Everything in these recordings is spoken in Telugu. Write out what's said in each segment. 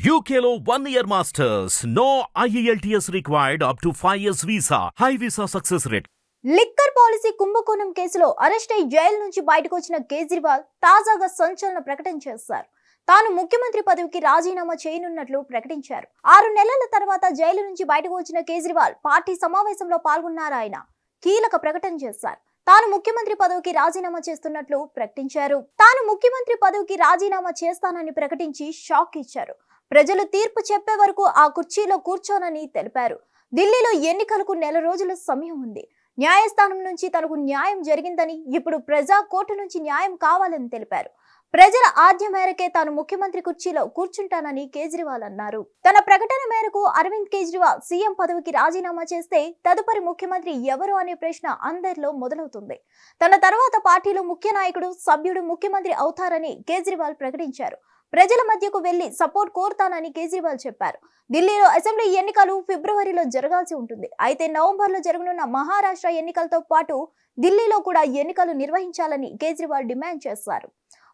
UKLO 1 year masters. No IELTS required up to 5 years visa. High visa success rate. Liquor policy కుంభకోణం కేసులో అరెస్ట్ అయి జైలు నుంచి బయటకు వచ్చిన కేజ్రీవాల్ తాజాగా సంచలన ప్రకటన చేశారు. తాను ముఖ్యమంత్రి పదవికి రాజీనామా చేయనున్నట్లు ప్రకటించారు. 6 నెలల తర్వాత జైలు నుంచి బయటకు వచ్చిన కేజ్రీవాల్ పార్టీ సమావేశంలో పాల్గొన్నారు. ఆయన కీలక ప్రకటన చేశారు. తాను ముఖ్యమంత్రి పదవికి రాజీనామా చేస్తున్నట్లు ప్రకటించారు. తాను ముఖ్యమంత్రి పదవికి రాజీనామా చేస్తానని ప్రకటించి షాక్ ఇచ్చారు. ప్రజలు తీర్పు చెప్పే వరకు ఆ కుర్చీలో కూర్చోనని తెలిపారు. ఢిల్లీలో ఎన్నికలకు నెల రోజుల సమయం ఉంది. న్యాయస్థానం నుంచి తనకు న్యాయం జరిగిందని, ఇప్పుడు ప్రజా కోర్టు నుంచి న్యాయం కావాలని తెలిపారు. ప్రజల ఆజ్ఞ మేరకే తాను ముఖ్యమంత్రి కుర్చీలో కూర్చుంటానని కేజ్రీవాల్ అన్నారు. తన ప్రకటన మేరకు అరవింద్ కేజ్రీవాల్ సీఎం పదవికి రాజీనామా చేస్తే తదుపరి ముఖ్యమంత్రి ఎవరు అనే ప్రశ్న అందరిలో మొదలవుతుంది. తన తర్వాత పార్టీలో ముఖ్య నాయకుడు, సభ్యుడు ముఖ్యమంత్రి అవుతారని కేజ్రీవాల్ ప్రకటించారు. ప్రజల మధ్యకు వెళ్లి సపోర్ట్ కోరుతానని కేజ్రీవాల్ చెప్పారు. ఢిల్లీలో అసెంబ్లీ ఎన్నికలు ఫిబ్రవరిలో జరగాల్సి ఉంటుంది. అయితే నవంబర్లో జరగనున్న మహారాష్ట్ర ఎన్నికలతో పాటు ఢిల్లీలో కూడా ఎన్నికలు నిర్వహించాలని కేజ్రీవాల్ డిమాండ్ చేశారు.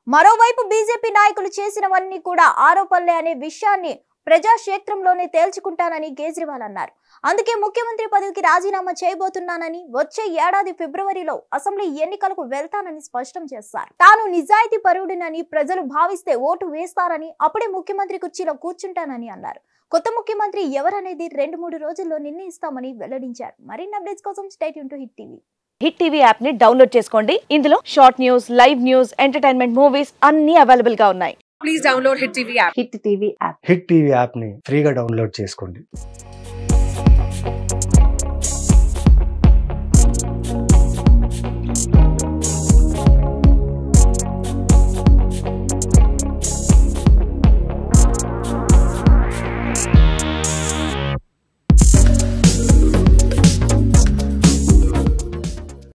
మరోవైపు బీజేపీ నాయకులు చేసినవన్నీ కూడా ఆరోపణలే అనే విషయాన్ని ప్రజాక్షేత్రంలోనే తేల్చుకుంటానని కేజ్రీవాల్ అన్నారు. అందుకే ముఖ్యమంత్రి పదవికి రాజీనామా చేయబోతున్నానని, వచ్చే ఏడాది ఫిబ్రవరిలో అసెంబ్లీ ఎన్నికలకు వెళ్తానని స్పష్టం చేశారు. తాను నిజాయితీ పరుడినని ప్రజలు భావిస్తే ఓటు వేస్తారని, అప్పుడే ముఖ్యమంత్రి కుర్చీలో కూర్చుంటానని అన్నారు. కొత్త ముఖ్యమంత్రి ఎవరనేది 2-3 రోజుల్లో నిర్ణయిస్తామని వెల్లడించారు. మరిన్ని అప్డేట్స్ కోసం stay tune to hit TV. Hit TV app ని డౌన్లోడ్ చేసుకోండి. ఇందులో short news, live news, entertainment movies అన్ని అవైలబుల్ గా ఉన్నాయి. Please download Hit TV app. Hit TV app. Hit TV app ని ఫ్రీగా డౌన్లోడ్ చేసుకోండి.